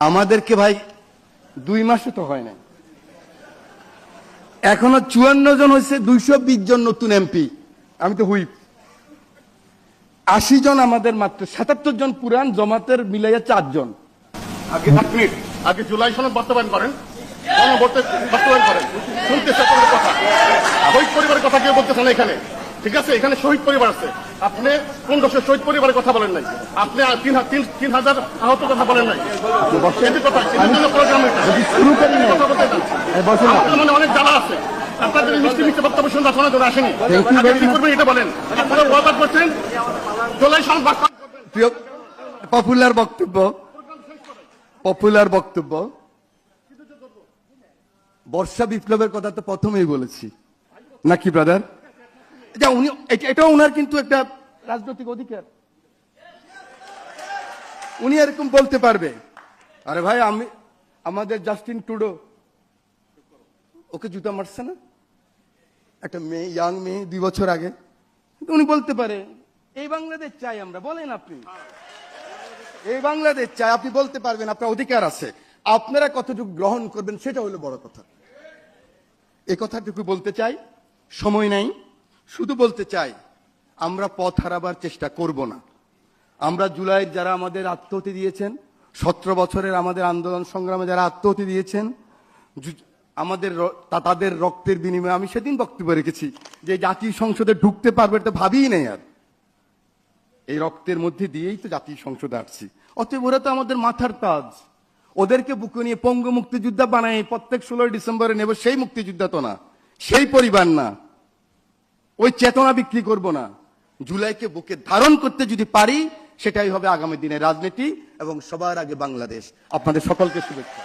আমাদেরকে ভাই 2 মাসও তো হয় নাই, এখনো 54 জন হয়েছে, 220 জন নতুন এমপি, আমি তো হুইপ। 80 জন আমাদের মাত্র, 77 জন পুরান, জমাতের মিলাইয়া 4 জন। আগে 1 মিনিট, আগে জুলাই সনদ বাস্তবায়ন করেন, বাস্তবায়ন করেন। শুনতেছে আপনাদের কথা, শহীদ পরিবারের কথা কেউ বলতেছে না এখানে, ঠিক আছে? এখানে শহীদ পরিবার আছে, আপনি 1500 শহীদ পরিবারের কথা বলেন নাই, আপনি 3000 আহত কথা বলেন নাই। মানে অনেক জ্বালা আছে আপনাদের, মিষ্টি মিষ্টি বক্তব্য শুনতে আপনারা জন্য আসেনি। কি করবেন এটা বলেন, আপনারা ওয়াদা করছেন জুলাই সনদ বাস্তবায়ন করবেন। পপুলার বক্তব্য, বর্ষা বিপ্লবের কথা তো প্রথমেই বলেছি নাকি ব্রাদার? উনি, এটাও উনার কিন্তু একটা রাজনৈতিক অধিকার, উনি এরকম বলতে পারবে। আরে ভাই, আমাদের জাস্টিন ট্রুডো, ওকে জুতা মারছে না একটা মেয়ে, ইয়াং মেয়ে, 2 বছর আগে? উনি বলতে পারে এই বাংলাদেশ চাই আমরা, বলেন আপনি এই বাংলাদেশ চাই, আপনি বলতে পারবেন, আপনার অধিকার আছে। আপনারা কতটুকু গ্রহণ করবেন সেটা হলো বড় কথা। এই কথাটুকু বলতে চাই, সময় নাই, শুধু বলতে চাই আমরা পথ হারাবার চেষ্টা করব না। আমরা জুলাই যারা আমাদের আত্মহতি দিয়েছেন, 17 বছরের আমাদের আন্দোলন সংগ্রামে যারা আত্মহতি দিয়েছেন, তাদের রক্তের বিনিময়ে, আমি সেদিন বক্তব্য রেখেছি যে জাতীয় সংসদে ঢুকতে পারবে এটা ভাবিই নেই, আর এই রক্তের মধ্যে দিয়েই তো জাতীয় সংসদে আসছি। অতএব ওরা তো আমাদের মাথার তাজ, ওদেরকে বুকে নিয়ে পঙ্গু মুক্তিযোদ্ধা বানায় প্রত্যেক 16 ডিসেম্বরে নেব, সেই মুক্তিযোদ্ধা তো না, সেই পরিবার না, ওই চেতনা বিক্রি করব না। জুলাইকে বুকে ধারণ করতে যদি পারি, সেটাই হবে আগামী দিনের রাজনীতি এবং সবার আগে বাংলাদেশ। আপনাদের সকলকে শুভেচ্ছা।